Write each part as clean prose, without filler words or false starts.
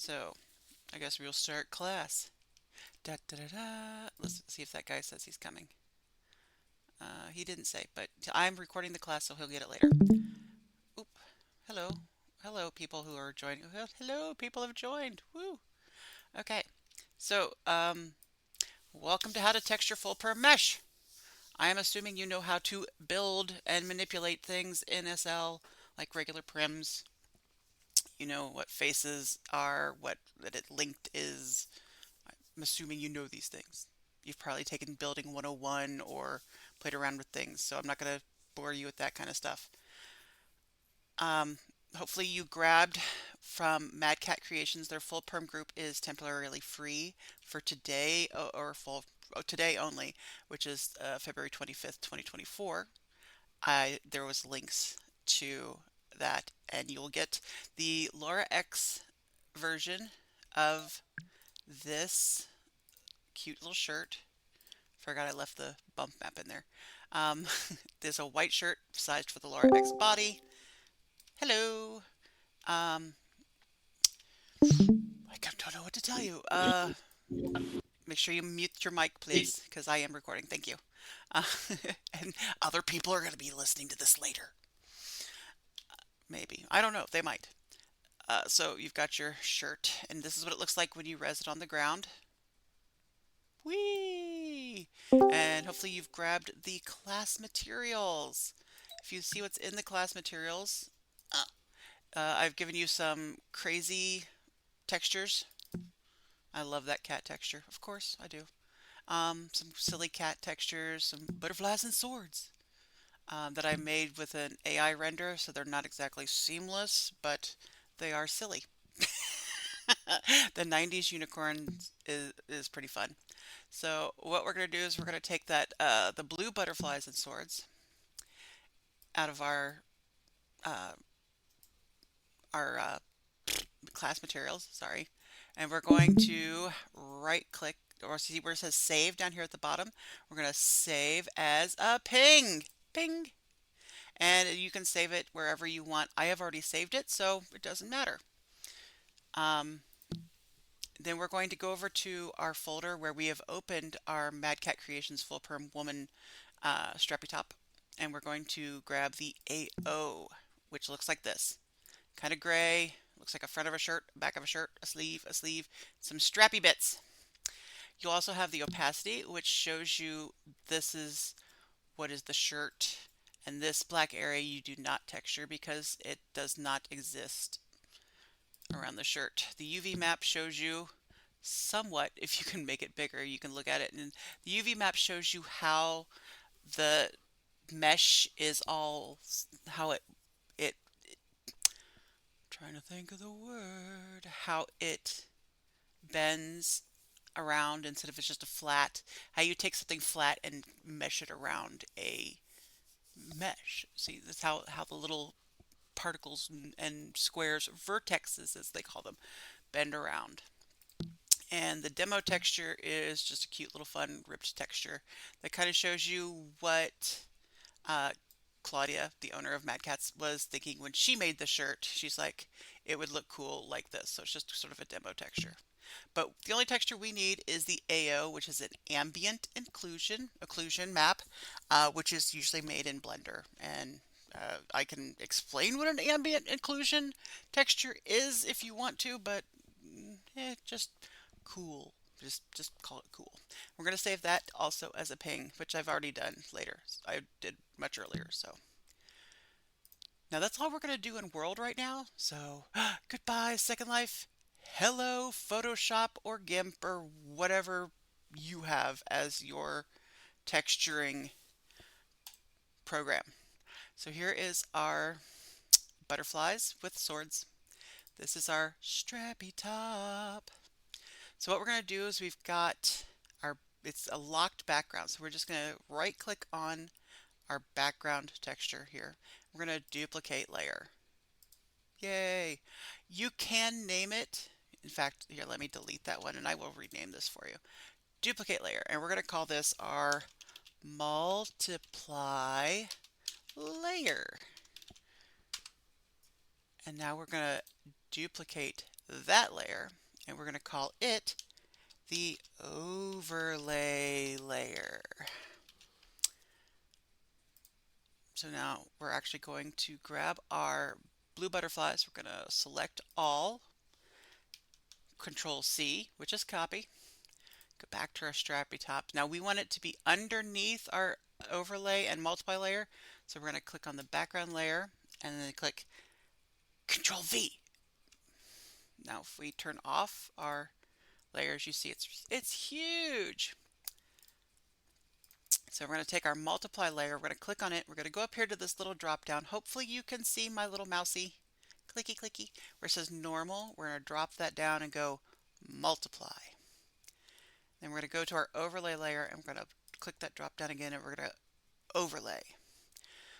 So, I guess we'll start class. Da da da da. Let's see if that guy says he's coming. He didn't say, but I'm recording the class, so he'll get it later. Oop. Hello. Hello, people who are joining. Hello, people have joined. Woo. Okay. So, welcome to How to Texture Full Perm Mesh. I am assuming you know how to build and manipulate things in SL like regular prims. You know what faces are, what that it linked is. I'm assuming you know these things. You've probably taken Building 101 or played around with things, so I'm not going to bore you with that kind of stuff. Um, Hopefully you grabbed from Mad Cat Creations. Their full perm group is temporarily free for today or full today only, which is February 25th, 2024. There was links to that, and you'll get the Laura X version of this cute little shirt. Forgot I left the bump map in there. Um, there's a white shirt sized for the Laura X body. Hello. Um, I don't know what to tell you. Make sure you mute your mic, please, because I am recording. Thank you. Uh, and other people are going to be listening to this later. Maybe. I don't know. They might. So you've got your shirt, and this is what it looks like when you res it on the ground. Whee! And hopefully you've grabbed the class materials. If you see what's in the class materials, I've given you some crazy textures. I love that cat texture. Of course, I do. Some silly cat textures, some butterflies and swords that I made with an AI render, so they're not exactly seamless, but they are silly. The 90s unicorn is pretty fun. So what we're going to do is we're going to take that the blue butterflies and swords out of uh, our class materials, sorry, and we're going to right click or see where it says save down here at the bottom. We're going to save as a ping, ping, and you can save it wherever you want. I have already saved it, so it doesn't matter. Um, then we're going to go over to our folder where we have opened our Mad Cat Creations Full Perm Woman strappy top, and we're going to grab the AO, which looks like this. Kind of gray, looks like a front of a shirt, back of a shirt, a sleeve, some strappy bits. You'll also have the opacity, which shows you this is what is the shirt, and this black area you do not texture because it does not exist around the shirt. The UV map shows you somewhat, if you can make it bigger, you can look at it, and the UV map shows you how the mesh is all, how it trying to think of the word, how it bends around instead of it's just a flat, how you take something flat and mesh it around a mesh. See, that's how the little particles and squares, vertexes as they call them, bend around. And the demo texture is just a cute little fun ripped texture that kind of shows you what uh, Claudia, the owner of Mad Cats, was thinking when she made the shirt. She's like, it would look cool like this. So it's just sort of a demo texture. But the only texture we need is the AO, which is an ambient occlusion map, which is usually made in Blender. And I can explain what an ambient occlusion texture is if you want to, but just cool. Just call it cool. We're going to save that also as a ping, which I've already done later. I did much earlier, so. Now that's all we're going to do in World right now. So, goodbye, Second Life. Hello, Photoshop or GIMP or whatever you have as your texturing program. So here is our butterflies with swords. This is our strappy top. So what we're going to do is we've got it's a locked background. So we're just going to right click on our background texture here. We're going to duplicate layer. Yay! You can name it. In fact, here, let me delete that one and I will rename this for you. Duplicate layer. And we're going to call this our multiply layer. And now we're going to duplicate that layer and we're going to call it the overlay layer. So now we're actually going to grab our blue butterflies. We're going to select all, Control C, which is copy. Go back to our strappy top. Now we want it to be underneath our overlay and multiply layer. So we're going to click on the background layer and then click Control V. Now if we turn off our layers, you see it's huge. So we're going to take our multiply layer, we're going to click on it, we're going to go up here to this little drop down. Hopefully you can see my little mousey clicky clicky where it says normal. We're going to drop that down and go multiply. Then we're going to go to our overlay layer and we're going to click that drop down again and we're going to overlay.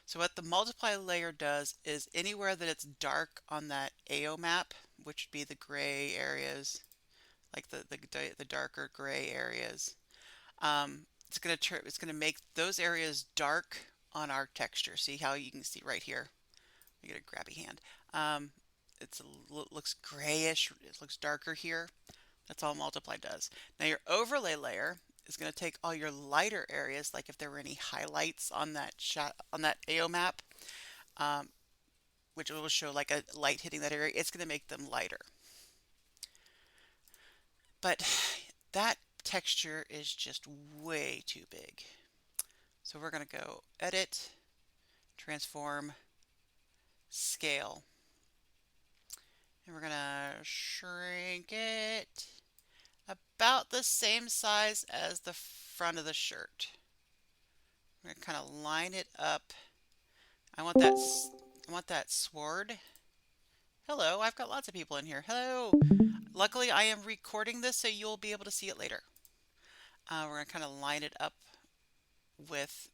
So what the multiply layer does is anywhere that it's dark on that AO map, which would be the gray areas, like the darker gray areas, it's gonna make those areas dark on our texture. See how you can see right here. You get a grabby hand. It looks grayish. It looks darker here. That's all multiply does. Now your overlay layer is going to take all your lighter areas, like if there were any highlights on that shot on that AO map, um, which will show like a light hitting that area. It's going to make them lighter. But that texture is just way too big. So we're going to go Edit, Transform, Scale. And we're going to shrink it about the same size as the front of the shirt. I'm going to kind of line it up. I want that sword. Hello, I've got lots of people in here. Hello. Luckily, I am recording this so you'll be able to see it later. We're going to kind of line it up with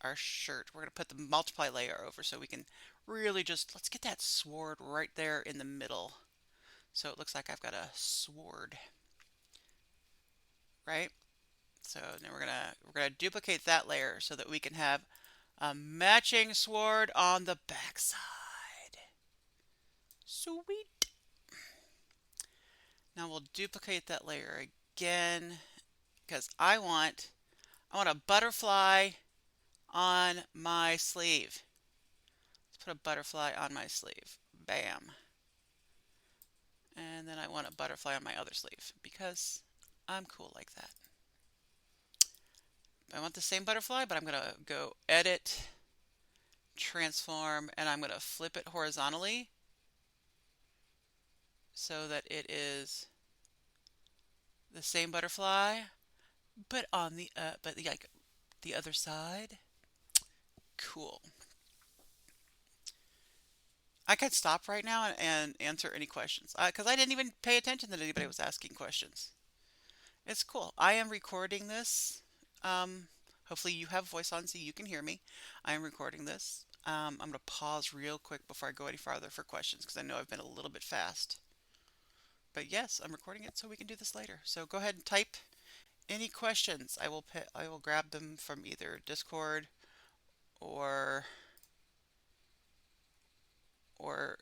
our shirt. We're going to put the multiply layer over so we can really just, let's get that sword right there in the middle. So it looks like I've got a sword, right? So now we're gonna duplicate that layer so that we can have a matching sword on the back side. Sweet. Now we'll duplicate that layer again because I want a butterfly on my sleeve. Let's put a butterfly on my sleeve. Bam. And then I want a butterfly on my other sleeve because I'm cool like that. I want the same butterfly, but I'm going to go Edit, Transform, and I'm going to flip it horizontally so that it is the same butterfly, but on the like the other side. Cool. I could stop right now and answer any questions because I didn't even pay attention that anybody was asking questions. It's cool. I am recording this. Hopefully you have voice on so you can hear me. I am recording this. I'm going to pause real quick before I go any farther for questions because I know I've been a little bit fast. But yes, I'm recording it so we can do this later. So go ahead and type any questions. I will grab them from either Discord or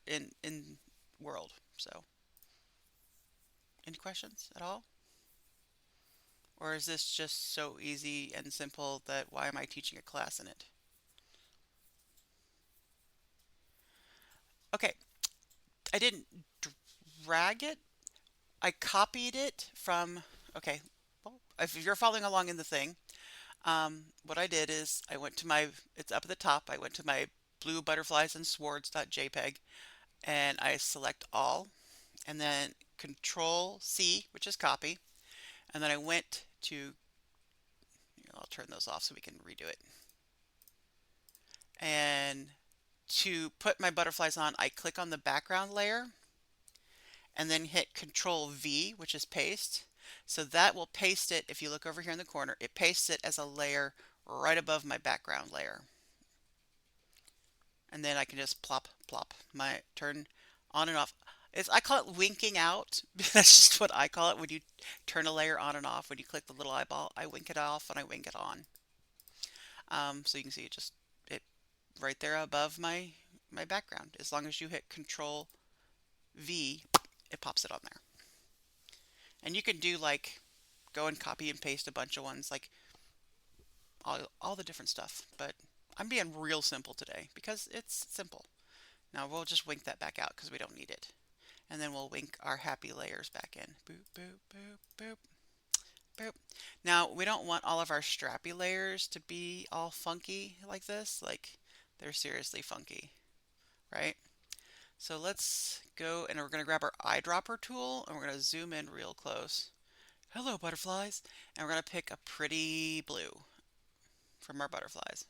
in World. So any questions at all? Or is this just so easy and simple that why am I teaching a class in it? Okay, I didn't drag it. I copied it from, okay, well, if you're following along in the thing, what I did is I went to it's up at the top, I went to my blue butterflies and swords.jpg and I select all and then Control C, which is copy, and then I went to, I'll turn those off so we can redo it. And to put my butterflies on, I click on the background layer and then hit Control V, which is paste. So that will paste it. If you look over here in the corner, it pastes it as a layer right above my background layer. And then I can just plop, plop, turn on and off. I call it winking out. That's just what I call it when you turn a layer on and off. When you click the little eyeball, I wink it off and I wink it on. So you can see it right there above my background. As long as you hit Control V, it pops it on there. And you can do like go and copy and paste a bunch of ones, like all the different stuff. But I'm being real simple today because it's simple. Now we'll just wink that back out because we don't need it. And then we'll wink our happy layers back in. Boop, boop, boop, boop, boop. Now we don't want all of our strappy layers to be all funky like this. Like they're seriously funky, right? So let's go and we're going to grab our eyedropper tool and we're going to zoom in real close. Hello, butterflies. And we're going to pick a pretty blue from our butterflies.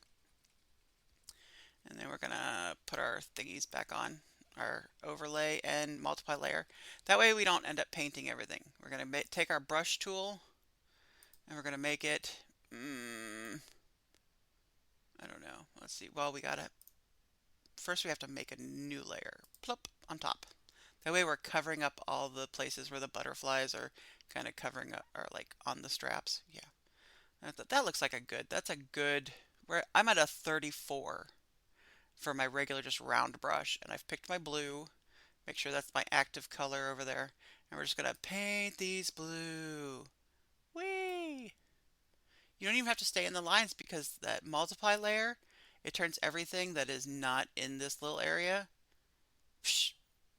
And then we're going to put our thingies back on, our overlay and multiply layer. That way we don't end up painting everything. We're going to take our brush tool and we're going to make it, I don't know. Let's see. Well, first we have to make a new layer. Plop on top. That way we're covering up all the places where the butterflies are kind of covering up, or like on the straps. Yeah. That looks like that's a good, I'm at a 34 for my regular just round brush. And I've picked my blue. Make sure that's my active color over there. And we're just going to paint these blue. Whee! You don't even have to stay in the lines because that multiply layer, it turns everything that is not in this little area, psh,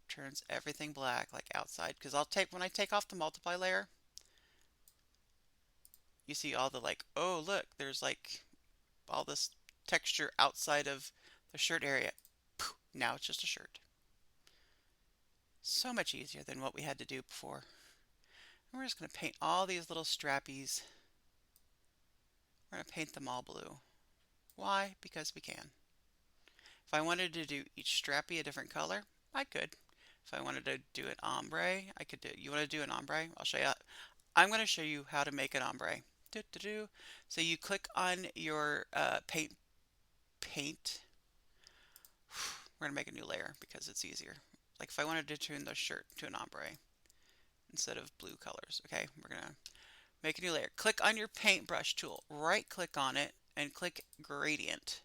turns everything black like outside. Because when I take off the multiply layer, you see all the like, oh look, there's like all this texture outside of the shirt area. Now it's just a shirt. So much easier than what we had to do before. And we're just going to paint all these little strappies. We're going to paint them all blue. Why? Because we can. If I wanted to do each strappy a different color, I could. If I wanted to do an ombre, I could do. You want to do an ombre? I'll show you. I'm going to show you how to make an ombre. So you click on your paint. We're going to make a new layer because it's easier. Like if I wanted to turn the shirt to an ombre instead of blue colors. Okay, we're going to make a new layer. Click on your paintbrush tool. Right click on it and click gradient.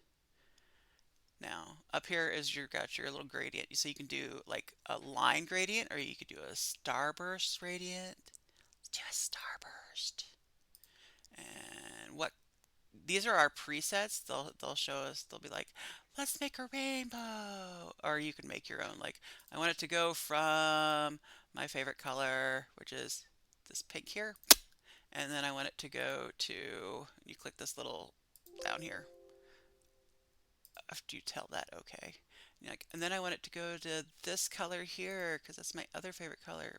Now, up here is got your little gradient. So you can do like a line gradient or you could do a starburst gradient. Let's do a starburst. And these are our presets. They'll show us, they'll be like, let's make a rainbow. Or you can make your own. Like, I want it to go from my favorite color, which is this pink here. And then I want it to go to, you click this little down here. After you tell that, okay. And then I want it to go to this color here because that's my other favorite color.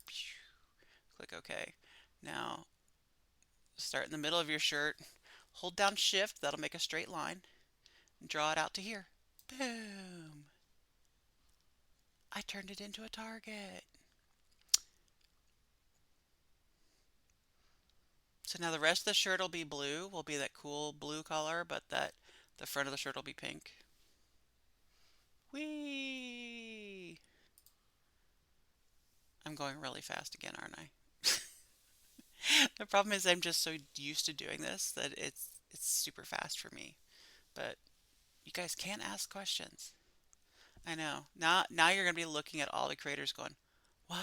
Click OK. Now, start in the middle of your shirt. Hold down Shift. That'll make a straight line. And draw it out to here. Boom. I turned it into a target. So now the rest of the shirt will be blue. Will be that cool blue color, but the front of the shirt will be pink. Whee! I'm going really fast again, aren't I? The problem is I'm just so used to doing this that it's super fast for me. But you guys can ask questions. I know. Now you're going to be looking at all the creators going, "What?"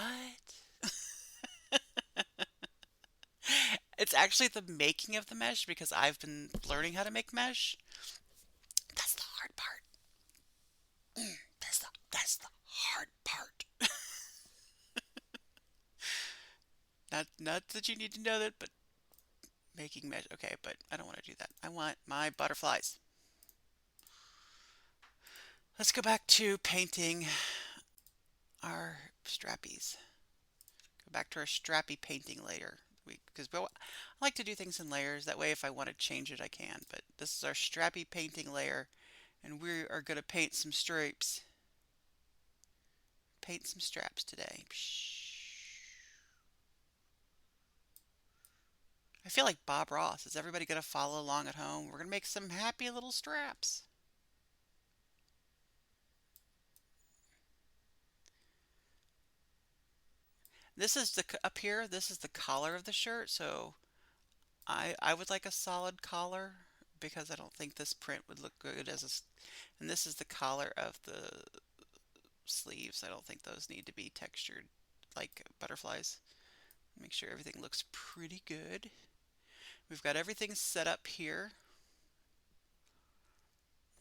It's actually the making of the mesh because I've been learning how to make mesh. That's the hard part. That's the hard part. Not that you need to know that, but making mesh. Okay, but I don't want to do that. I want my butterflies. Let's go back to painting our strappies. Go back to our strappy painting later. Because I like to do things in layers. That way, if I want to change it, I can. But this is our strappy painting layer. And we are going to paint some stripes. Paint some straps today. I feel like Bob Ross. Is everybody going to follow along at home? We're going to make some happy little straps. This is up here, this is the collar of the shirt, so I would like a solid collar because I don't think this print would look good and this is the collar of the sleeves. I don't think those need to be textured. like butterflies. Make sure everything looks pretty good. We've got everything set up here.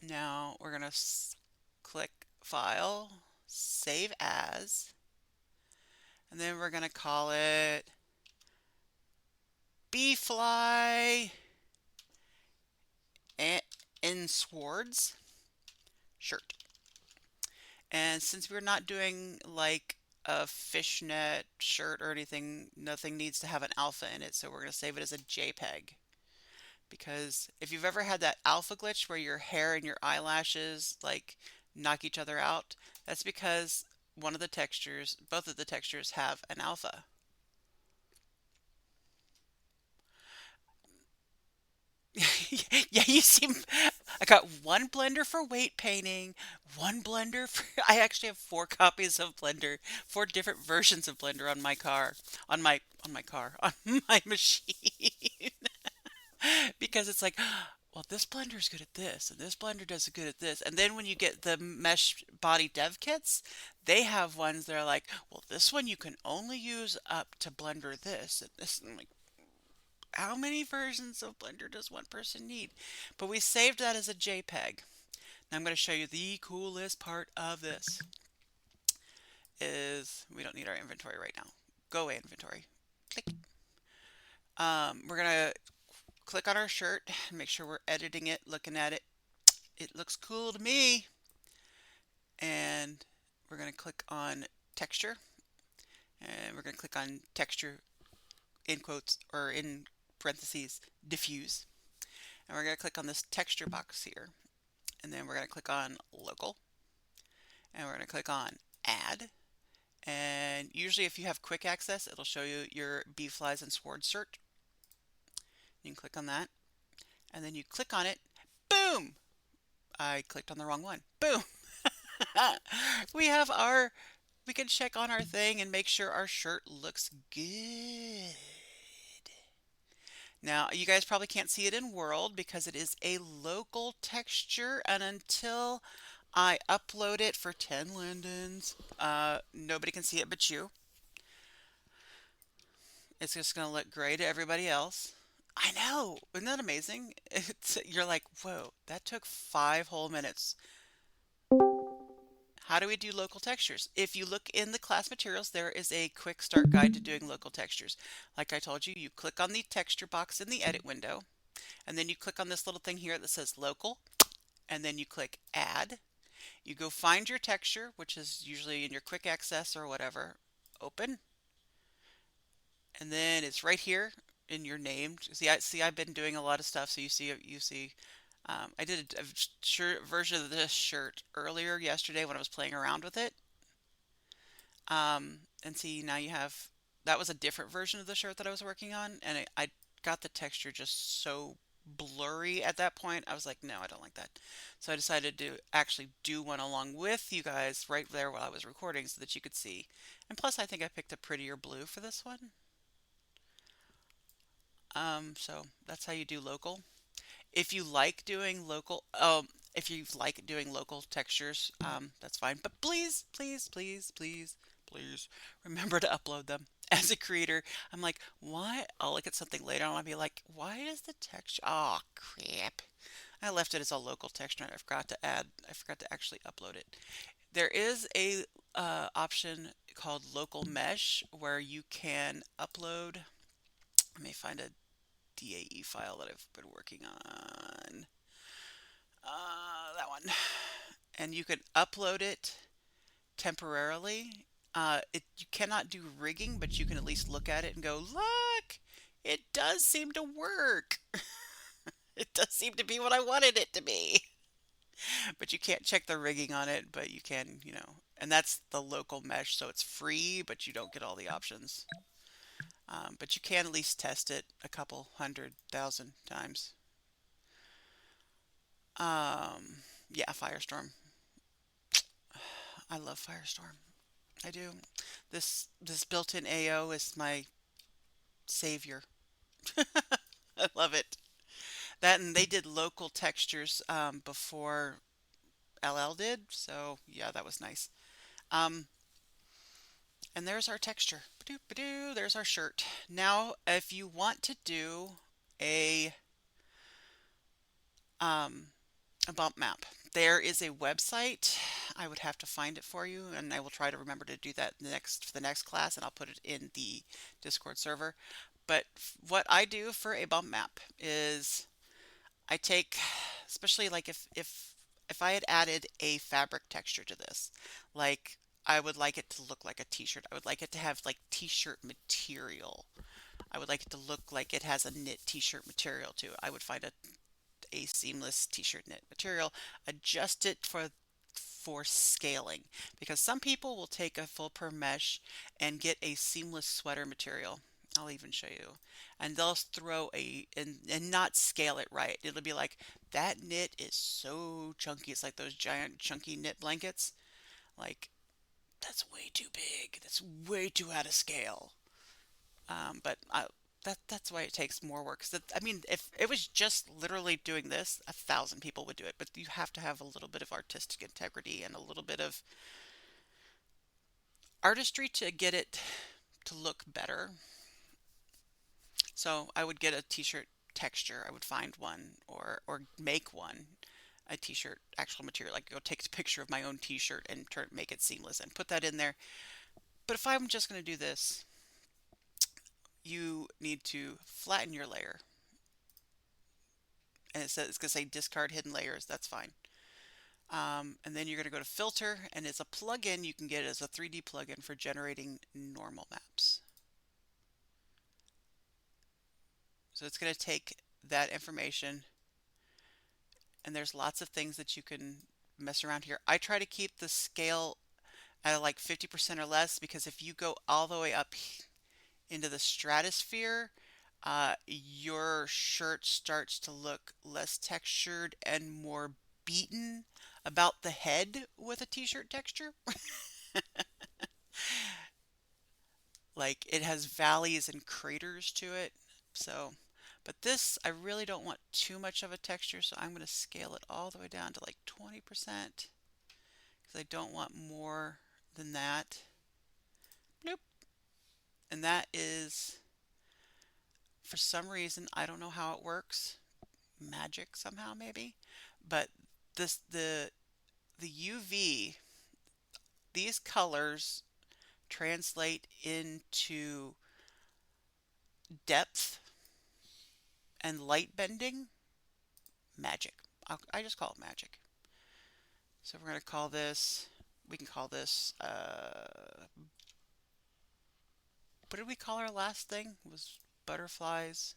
Now we're going to click File, Save As, and then we're going to call it Bee Fly in Swords shirt. And since we're not doing like a fishnet shirt or anything, nothing needs to have an alpha in it, so we're going to save it as a JPEG. Because if you've ever had that alpha glitch where your hair and your eyelashes like knock each other out, that's because one of the textures, both of the textures have an alpha. Yeah, you seem. I got one blender for weight painting, one blender for. I actually have four copies of Blender, four different versions of Blender on my car, on my machine. Because it's like, well, this blender is good at this, and this blender does good at this. And then when you get the mesh body dev kits, they have ones that are like, well, this one you can only use up to blender this and this. And I'm like, how many versions of Blender does one person need? But we saved that as a JPEG. Now I'm going to show you the coolest part of this is we don't need our inventory right now. Go away inventory. Click. We're going to click on our shirt and make sure we're editing it, looking at it. It looks cool to me. And we're going to click on texture, and we're going to click on texture in quotes or in parentheses diffuse. And we're going to click on this texture box here. And then we're going to click on local. And we're going to click on add. And usually if you have quick access, it'll show you your bee flies and sword shirt. You can click on that. And then you click on it. Boom! I clicked on the wrong one. Boom! We have our, we can check on our thing and make sure our shirt looks good. Now, you guys probably can't see it in World because it is a local texture, and until I upload it for 10 lindens, nobody can see it but you. It's just going to look great to everybody else. I know, isn't that amazing? You're like, whoa, that took 5 whole minutes. How do we do local textures? If you look in the class materials, there is a quick start guide to doing local textures. Like I told you, you click on the texture box in the edit window, and then you click on this little thing here that says local, and then you click add. You go find your texture, which is usually in your quick access or whatever, open, and then it's right here in your name. See, I've been doing a lot of stuff, so you see. I did a shirt version of this shirt earlier yesterday when I was playing around with it. And see, now you have, that was a different version of the shirt that I was working on, and I got the texture just so blurry at that point. I was like, no, I don't like that. So I decided to actually do one along with you guys right there while I was recording so that you could see. And plus, I think I picked a prettier blue for this one. So that's how you do local. If you like doing local, if you like doing local textures, that's fine. But please, please, please, please, please remember to upload them. As a creator, I'm like, why? I'll look at something later and I'll be like, why is the texture? Oh, crap. I left it as a local texture and I forgot to actually upload it. There is a option called local mesh where you can upload. Let me find a DAE file that I've been working on. That one. And you can upload it temporarily. You cannot do rigging, but you can at least look at it and go, look, it does seem to work. It does seem to be what I wanted it to be. But you can't check the rigging on it, but you can, and that's the local mesh, so it's free, but you don't get all the options. But you can at least test it a couple 100,000 times. Yeah, Firestorm. I love Firestorm. I do. This built-in AO is my savior. I love it. That and they did local textures before LL did, so yeah, that was nice. Um, And there's our texture. Ba-doo, ba-doo, there's our shirt. Now, if you want to do a um, a bump map, there is a website. I would have to find it for you, and I will try to remember to do that next for the next class, and I'll put it in the Discord server. But what I do for a bump map is I take, especially like if I had added a fabric texture to this, like I would like it to look like a t-shirt. I would like it to have like t-shirt material. I would like it to look like it has a knit t-shirt material to it. I would find a seamless t-shirt knit material, adjust it for scaling because some people will take a full perm mesh and get a seamless sweater material. I'll even show you. And they'll throw and not scale it right. It'll be like that knit is so chunky. It's like those giant chunky knit blankets. Like that's way too big. That's way too out of scale. But that's why it takes more work. 'Cause I mean, if it was just literally doing this, 1,000 people would do it. But you have to have a little bit of artistic integrity and a little bit of artistry to get it to look better. So I would get a t-shirt texture. I would find one or make one, a t-shirt actual material. Like go take a picture of my own t-shirt and make it seamless and put that in there. But if I'm just going to do this, you need to flatten your layer. And it's going to say discard hidden layers. That's fine. And then you're going to go to filter, and it's a plugin you can get as a 3D plugin for generating normal maps. So it's going to take that information, and there's lots of things that you can mess around here. I try to keep the scale at like 50% or less because if you go all the way up into the stratosphere, your shirt starts to look less textured and more beaten about the head with a t-shirt texture. Like it has valleys and craters to it. So, but this, I really don't want too much of a texture, so I'm going to scale it all the way down to like 20% because I don't want more than that. Nope. And that is, for some reason, I don't know how it works. Magic somehow, maybe. But this, the UV, these colors translate into depth and light bending. Magic. I just call it magic. So we're going to call this, we can call this, what did we call our last thing? It was butterflies,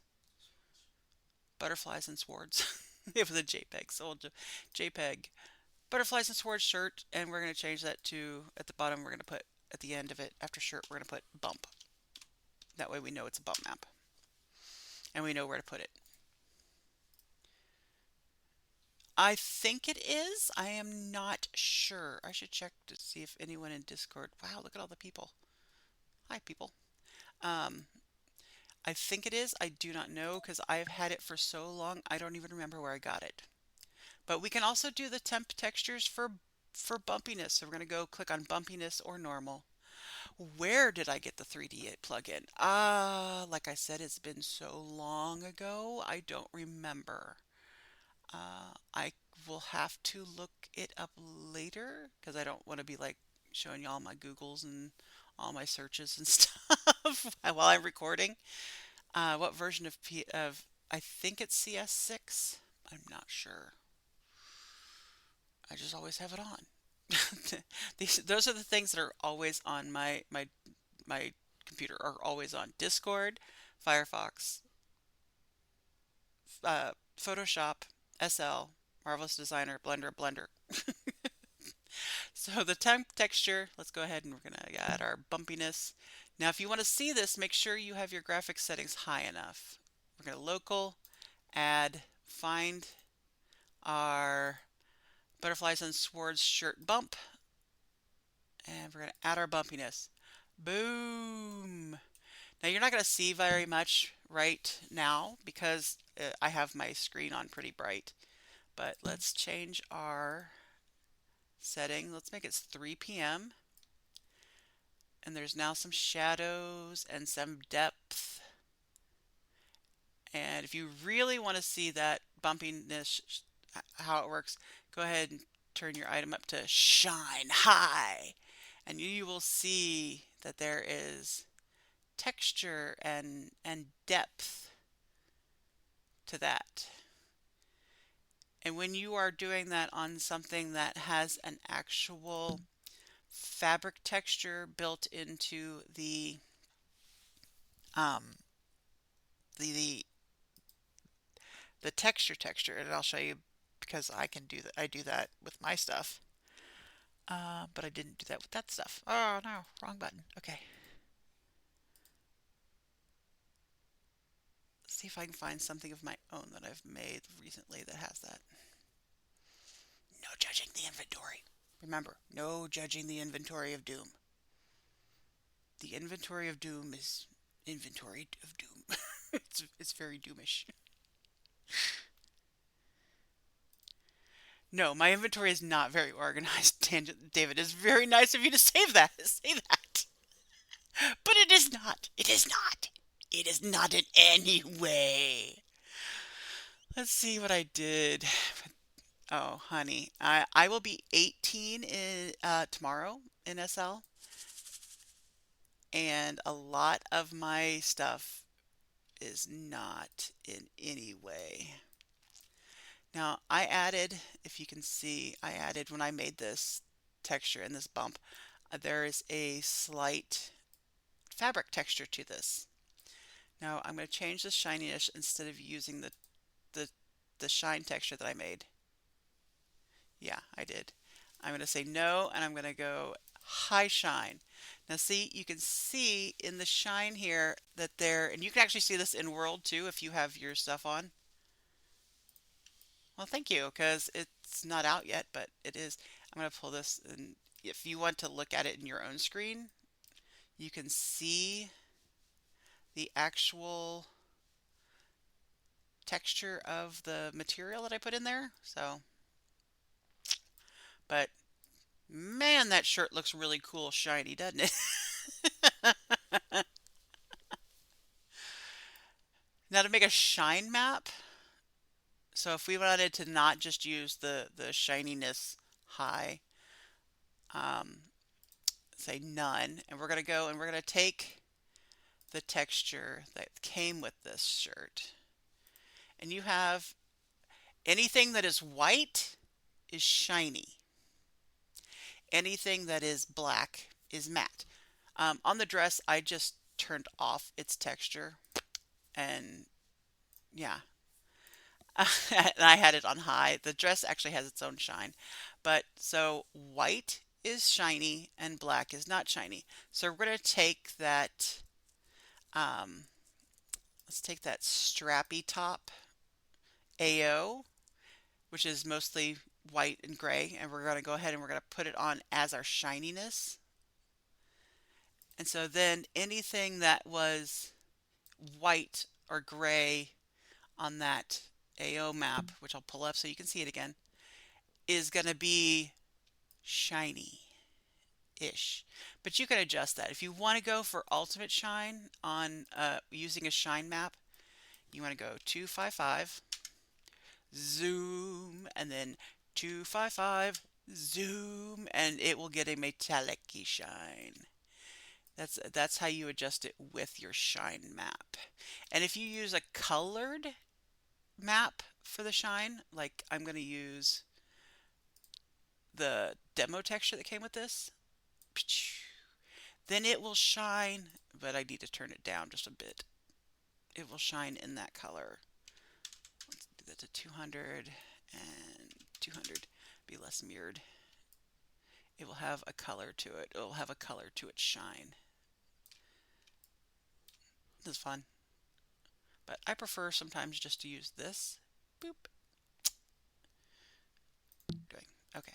butterflies and swords. It was a JPEG, so JPEG. Butterflies and swords shirt, and we're going to change that to, at the bottom, we're going to put, at the end of it, after shirt, we're going to put bump. That way we know it's a bump map, and we know where to put it. I think it is. I am not sure. I should check to see if anyone in Discord. Wow, look at all the people. Hi, people. Um, I think it is. I do not know because I've had it for so long. I don't even remember where I got it. But we can also do the temp textures for bumpiness. So we're going to go click on bumpiness or normal. Where did I get the 3D plugin? Like I said, it's been so long ago. I don't remember. I will have to look it up later because I don't want to be like showing you all my Googles and all my searches and stuff while I'm recording. What version of I think it's CS6. I'm not sure. I just always have it on. Those are the things that are always on my computer. Are always on Discord, Firefox, Photoshop, SL, Marvelous Designer, Blender. So the temp texture, let's go ahead and we're going to add our bumpiness. Now if you want to see this, make sure you have your graphics settings high enough. We're going to local, add, find our butterflies and swords shirt bump, and we're going to add our bumpiness. Boom! Now you're not going to see very much right now because I have my screen on pretty bright, but let's change our setting. Let's make it 3 p.m. And there's now some shadows and some depth. And if you really want to see that bumpiness, how it works, go ahead and turn your item up to shine high. And you will see that there is texture and depth to that. And when you are doing that on something that has an actual fabric texture built into um, the the texture, and I'll show you because I can do that. I do that with my stuff, but I didn't do that with that stuff. Oh no, wrong button. Okay, let's see if I can find something of my own that I've made recently that has that. No judging the inventory. Remember, no judging the inventory of doom. The inventory of doom is inventory of doom. It's very doomish. No, my inventory is not very organized. Tangent, David, it's very nice of you to save that. Say that. But it is not. It is not. It is not in any way. Let's see what I did. Oh, honey, I will be 18 in tomorrow in SL, and a lot of my stuff is not in any way. Now, I added, if you can see, I added when I made this texture and this bump, there is a slight fabric texture to this. Now, I'm going to change the shininess instead of using the, the shine texture that I made. Yeah, I did. I'm going to say no, and I'm going to go high shine. Now see, you can see in the shine here that there, and you can actually see this in world too if you have your stuff on. Well, thank you, because it's not out yet, but it is. I'm going to pull this, and if you want to look at it in your own screen, you can see the actual texture of the material that I put in there. So, but man, that shirt looks really cool, shiny, doesn't it? Now to make a shine map, so if we wanted to not just use the shininess high, um, say none, and we're going to go and we're going to take the texture that came with this shirt. And you have anything that is white is shiny. Anything that is black is matte. On the dress, I just turned off its texture, and yeah, and I had it on high. The dress actually has its own shine. But so white is shiny and black is not shiny. So we're going to take that, um, let's take that strappy top AO, which is mostly white and gray, and we're going to go ahead and we're going to put it on as our shininess. And so then anything that was white or gray on that AO map, which I'll pull up so you can see it again, is going to be shiny-ish. But you can adjust that. If you want to go for ultimate shine on using a shine map, you want to go 255, zoom, and then 255, zoom, and it will get a metallic-y shine. That's how you adjust it with your shine map. And if you use a colored map for the shine, like I'm going to use the demo texture that came with this, then it will shine, but I need to turn it down just a bit. It will shine in that color. Let's do that to 200 and 200, be less mirrored. It will have a color to it. It will have a color to its shine. This is fun. But I prefer sometimes just to use this. Boop. Doing. Okay.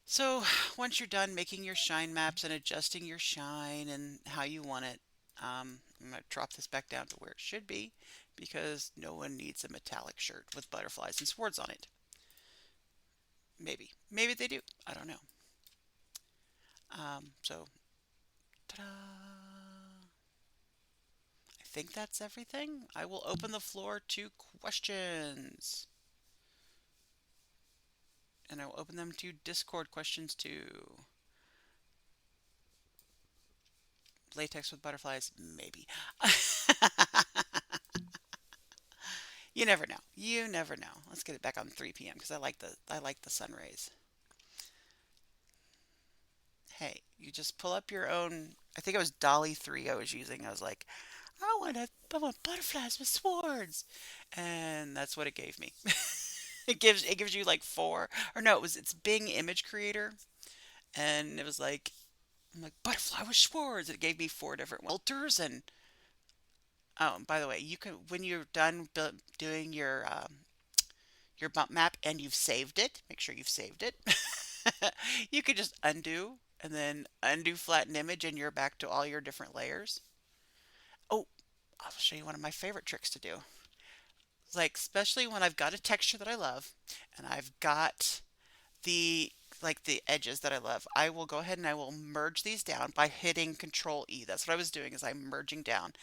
So once you're done making your shine maps and adjusting your shine and how you want it, I'm going to drop this back down to where it should be because no one needs a metallic shirt with butterflies and swords on it. Maybe. Maybe they do. I don't know. So, ta-da! I think that's everything. I will open the floor to questions. And I will open them to Discord questions too. Latex with butterflies, maybe. You never know. You never know. Let's get it back on 3 p.m. because I like the sun rays. Hey, you just pull up your own. I think it was Dolly 3 I was using. I was like, I want butterflies with swords, and that's what it gave me. It gives you like four, or no, it's Bing Image Creator, and it was like I'm like butterfly with swords. It gave me four different filters, and oh, and by the way, you can when you're done doing your bump map and you've saved it, make sure you've saved it. You could just undo and then undo flatten image, and you're back to all your different layers. Oh, I'll show you one of my favorite tricks to do. Like, especially when I've got a texture that I love and I've got the the edges that I love, I will go ahead and I will merge these down by hitting Control E. That's what I was doing is I'm merging down.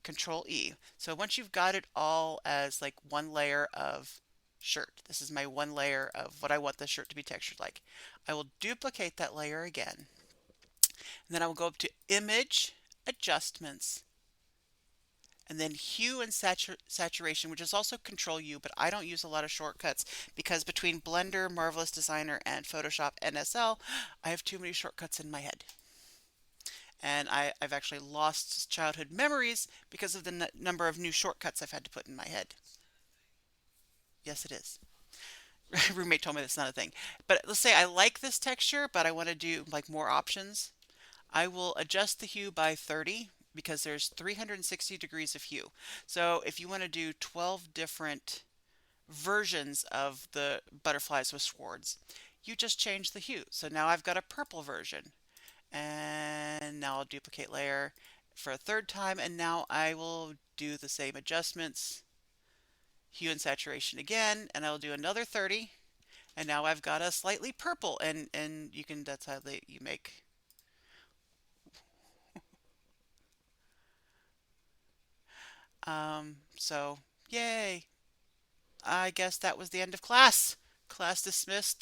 Control E. So once you've got it all as like one layer of shirt, this is my one layer of what I want the shirt to be textured like. I will duplicate that layer again. And then I will go up to Image, Adjustments, and then Hue and Saturation, which is also Control U, but I don't use a lot of shortcuts because between Blender, Marvelous Designer, and Photoshop NSL, I have too many shortcuts in my head. And I've actually lost childhood memories because of the number of new shortcuts I've had to put in my head. Yes, it is. Roommate told me that's not a thing. But let's say I like this texture, but I want to do like more options. I will adjust the hue by 30 because there's 360 degrees of hue. So if you want to do 12 different versions of the butterflies with swords, you just change the hue. So now I've got a purple version. And now I'll duplicate layer for a third time, and now I will do the same adjustments, hue and saturation again, and I will do another 30, and now I've got a slightly purple, and you can that's how you make. So yay! I guess that was the end of class. Class dismissed.